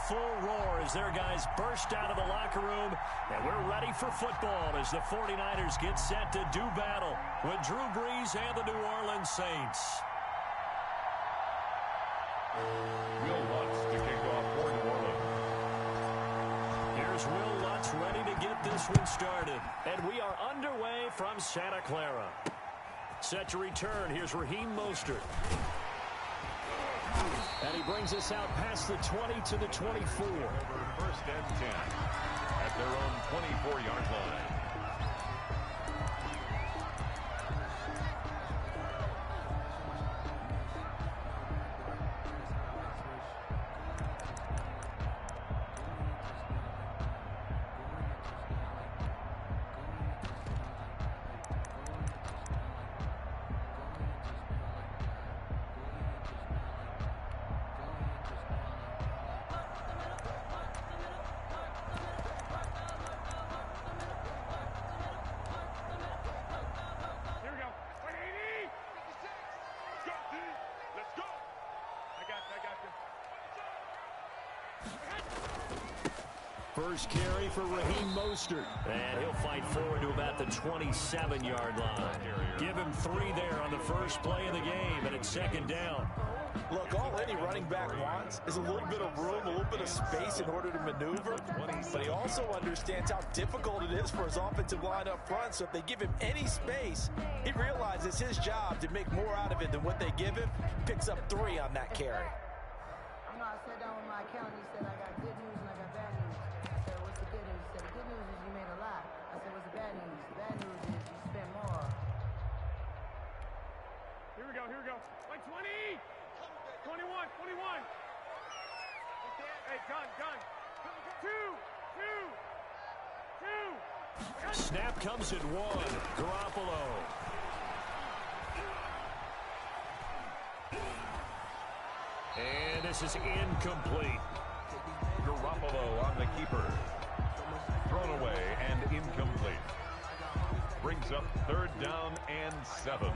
full roar as their guys burst out of the locker room. And we're ready for football as the 49ers get set to do battle with Drew Brees and the New Orleans Saints. Will Lutz to kick off for New Orleans. Here's Will Lutz ready to get this one started. And we are underway from Santa Clara. Set to return. Here's Raheem Mostert. And he brings us out past the 20 to the 24. First and 10 at their own 24-yard line. First carry for Raheem Mostert. And he'll fight forward to about the 27-yard line. Give him 3 there on the first play of the game, and it's second down. Look, all any running back wants is a little bit of room, a little bit of space in order to maneuver. But he also understands how difficult it is for his offensive line up front. So if they give him any space, he realizes his job to make more out of it than what they give him. Picks up 3 on that carry. You know, I sat down with my accountant. He said, I got good news and I got bad news. I said, what's the good news? He said, the good news is you made a lot. I said, what's the bad news? The bad news is you spent more. Here we go, here we go. Like 20! 21, 21! Hey, gun! 2! Snap comes at 1. Garoppolo. And this is incomplete. Garoppolo on the keeper. Thrown away and incomplete. Brings up 3rd down and 7.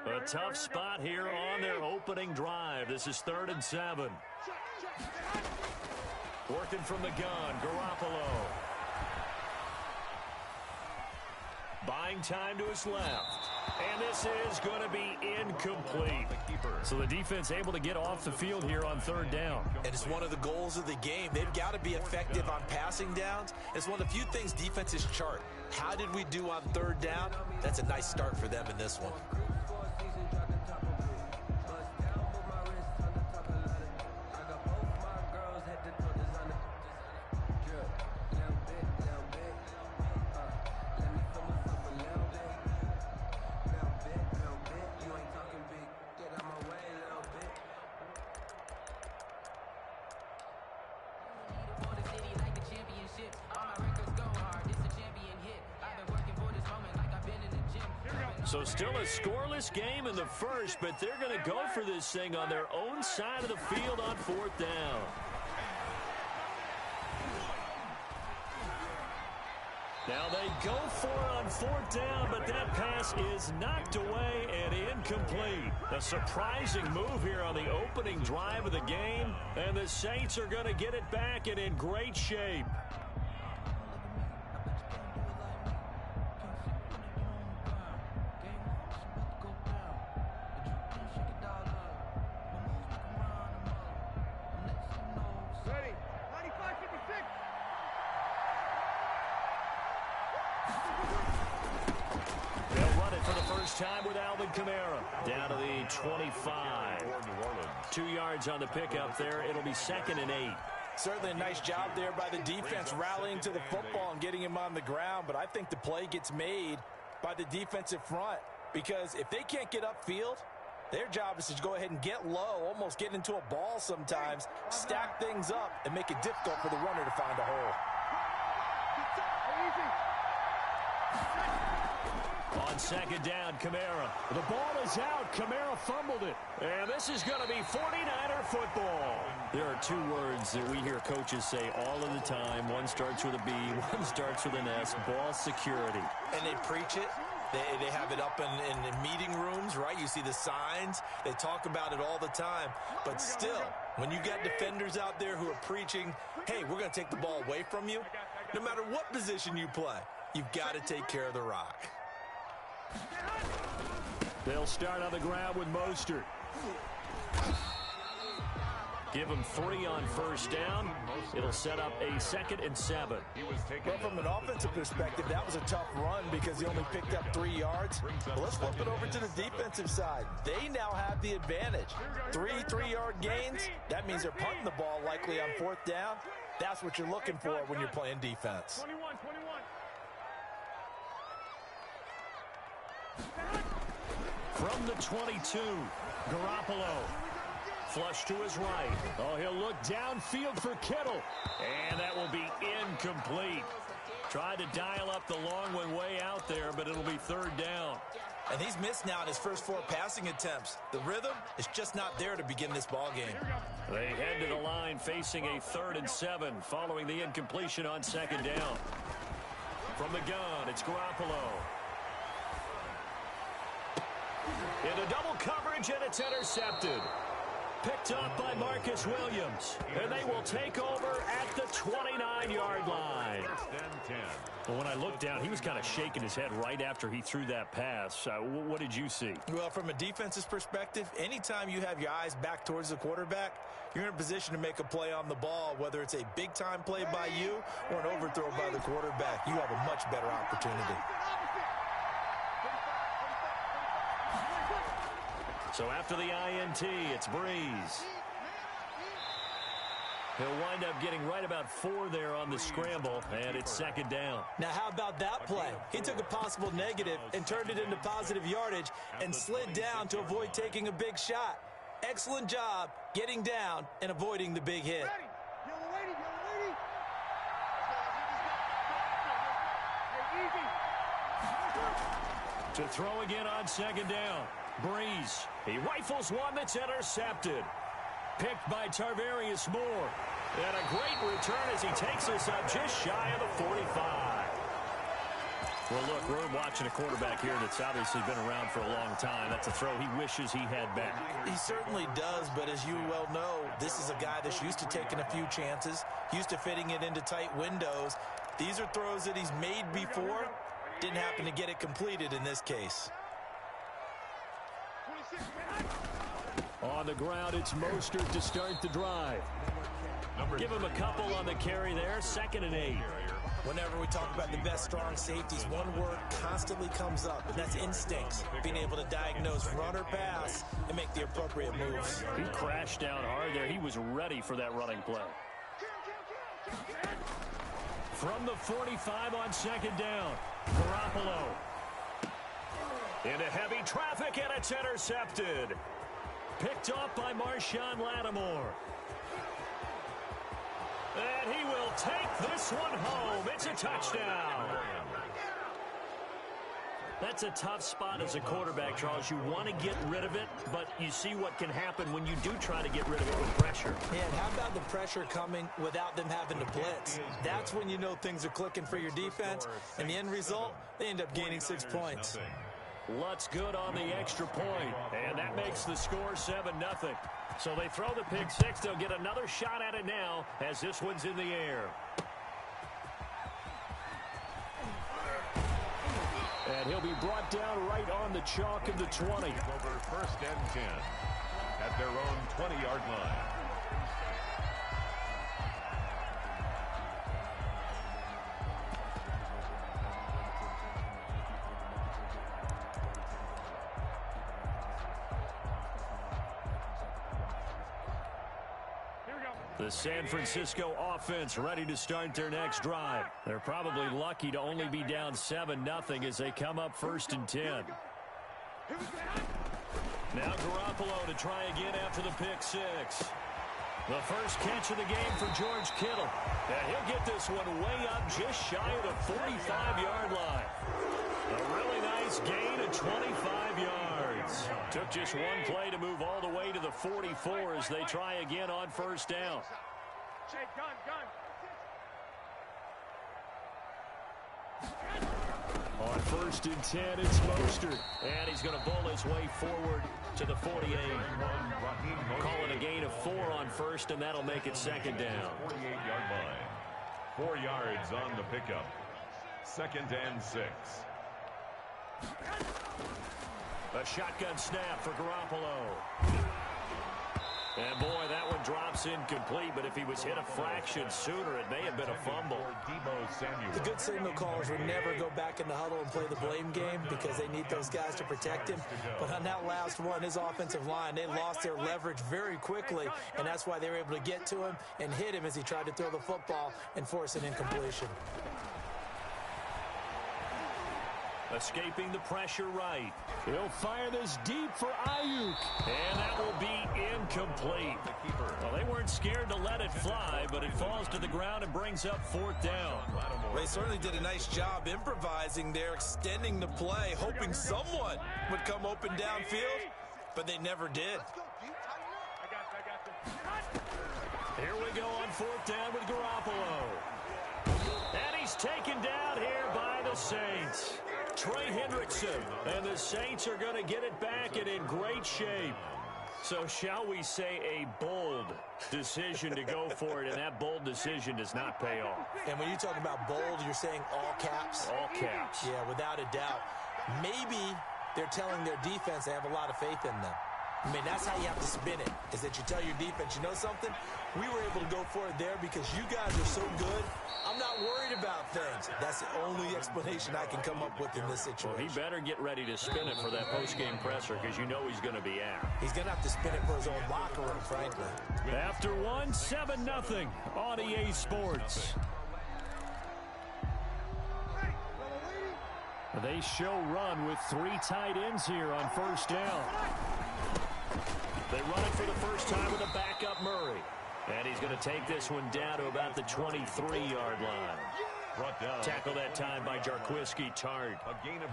A tough spot here on their opening drive. This is 3rd and 7. Working from the gun, Garoppolo. Buying time to his left. And this is going to be incomplete. So the defense able to get off the field here on 3rd down. And it's one of the goals of the game. They've got to be effective on passing downs. It's one of the few things defenses chart. How did we do on 3rd down? That's a nice start for them in this one. So still a scoreless game in the first, but they're going to go for this thing on their own side of the field on 4th down. Now they go for it on 4th down, but that pass is knocked away and incomplete. A surprising move here on the opening drive of the game, and the Saints are going to get it back and in great shape. Time with Alvin Kamara down to the 25. 2 yards on the pickup there. It'll be 2nd and 8. Certainly a nice job there by the defense rallying to the football and getting him on the ground. But I think the play gets made by the defensive front, because if they can't get upfield, their job is to go ahead and get low, almost get into a ball sometimes, stack things up, and make it difficult for the runner to find a hole. On second down, Kamara. The ball is out. Kamara fumbled it. And this is going to be 49er football. There are two words that we hear coaches say all of the time. One starts with a B, one starts with an S. Ball security. And they preach it. They have it up in meeting rooms, right? You see the signs. They talk about it all the time. But still, when you got defenders out there who are preaching, hey, we're going to take the ball away from you, no matter what position you play, you've got to take care of the rock. They'll start on the ground with Mostert. Give him 3 on first down. It'll set up a 2nd and 7. Well, from an offensive perspective, that was a tough run because he only picked up 3 yards. Well, let's flip it over to the defensive side. They now have the advantage. 3 3-yard gains. That means they're punting the ball likely on 4th down. That's what you're looking for when you're playing defense. 21. From the 22, Garoppolo. Flush to his right. Oh, he'll look downfield for Kittle. And that will be incomplete. Tried to dial up the long one way out there, but it'll be 3rd down. And he's missed now in his first 4 passing attempts. The rhythm is just not there to begin this ball game. They head to the line facing a 3rd and 7 following the incompletion on 2nd down. From the gun, it's Garoppolo. Into double coverage, and it's intercepted. Picked up by Marcus Williams. And they will take over at the 29-yard line. Well, when I looked down, he was kind of shaking his head right after he threw that pass. What did you see? Well, from a defense's perspective, anytime you have your eyes back towards the quarterback, you're in a position to make a play on the ball, whether it's a big-time play by you or an overthrow by the quarterback. You have a much better opportunity. So after the INT, it's Breeze. He'll wind up getting right about 4 there on the scramble, and it's 2nd down. Now, how about that play? He took a possible negative and turned it into positive yardage and slid down to avoid taking a big shot. Excellent job getting down and avoiding the big hit. To throw again on 2nd down. Breeze. He rifles one that's intercepted. Picked by Tarvarius Moore. And a great return as he takes us up just shy of the 45. Well, look, we're watching a quarterback here that's obviously been around for a long time. That's a throw he wishes he had back. He certainly does, but as you well know, this is a guy that's used to taking a few chances, used to fitting it into tight windows. These are throws that he's made before. Didn't happen to get it completed in this case. On the ground, it's Mostert to start the drive. Give him a couple on the carry there. 2nd and 8. Whenever we talk about the best strong safeties, one word constantly comes up, and that's instincts. Being able to diagnose run or pass and make the appropriate moves. He crashed down hard there. He was ready for that running play. From the 45 on 2nd down, Garoppolo. Into heavy traffic, and it's intercepted. Picked off by Marshawn Lattimore. And he will take this one home. It's a touchdown. That's a tough spot as a quarterback, Charles. You want to get rid of it, but you see what can happen when you do try to get rid of it with pressure. Yeah, and how about the pressure coming without them having to blitz? That's when you know things are clicking for your defense, and the end result, they end up gaining 6 points. Lutz good on the extra point, and that makes the score 7-0. So they throw the pick six. They'll get another shot at it now as this one's in the air. And he'll be brought down right on the chalk of the 20. Over 1st and 10 at their own 20-yard line. The San Francisco offense ready to start their next drive. They're probably lucky to only be down 7-0 as they come up 1st and 10. Now Garoppolo to try again after the pick six. The first catch of the game for George Kittle. And he'll get this one way up just shy of the 45-yard line. A really nice nice gain of 25 yards. Took just one play to move all the way to the 44 as they try again on first down. Hey, gun. On 1st and 10, it's Mostert. And he's going to bowl his way forward to the 48. Call it a gain of 4 on first, and that'll make it 2nd down. 48-yard line. 4 yards on the pickup. 2nd and 6. A shotgun snap for Garoppolo. And boy, that one drops incomplete, but if he was hit a fraction sooner, it may have been a fumble. The good signal callers would never go back in the huddle and play the blame game because they need those guys to protect him. But on that last one, his offensive line, they lost their leverage very quickly, and that's why they were able to get to him and hit him as he tried to throw the football and force an incompletion. Escaping the pressure right. He'll fire this deep for Ayuk. And that will be incomplete. Well, they weren't scared to let it fly, but it falls to the ground and brings up 4th down. They certainly did a nice job improvising there, extending the play, hoping someone would come open downfield, but they never did. I got you. Here we go on 4th down with Garoppolo. And he's taken down here by the Saints. Trey Hendrickson, and the Saints are going to get it back and in great shape. So shall we say a bold decision to go for it, and that bold decision does not pay off. And when you talk about bold, you're saying all caps? All caps. Yeah, without a doubt. Maybe they're telling their defense they have a lot of faith in them. I mean, that's how you have to spin it, is that you tell your defense, you know something? We were able to go for it there because you guys are so good. I'm not worried about things. That's the only explanation I can come up with in this situation. Well, he better get ready to spin it for that post-game presser because you know he's going to be out. He's going to have to spin it for his own locker room, frankly. After 7-0 on EA Sports. They show run with 3 tight ends here on first down. They run it for the first time with a backup Murray. And he's going to take this one down to about the 23-yard line. Brought down. Tackle that time by Jarquiski Tart.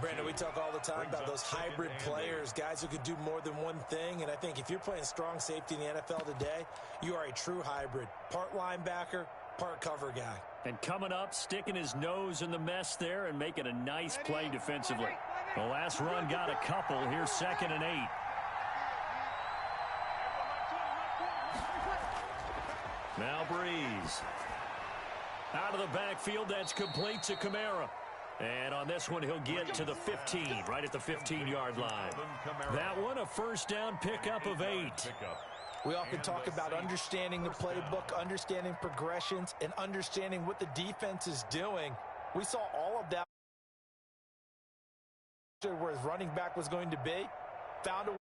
Brandon, we talk all the time about those hybrid players, guys who could do more than one thing. And I think if you're playing strong safety in the NFL today, you are a true hybrid. Part linebacker, part cover guy. And coming up, sticking his nose in the mess there and making a nice play defensively. The last run got a couple. Here's 2nd and 8. Now Breeze. Out of the backfield, that's complete to Kamara. And on this one, he'll get to the 15, right at the 15-yard line. That one, a first down pickup of 8. We often talk about understanding the playbook, understanding progressions, and understanding what the defense is doing. We saw all of that where his running back was going to be. Found a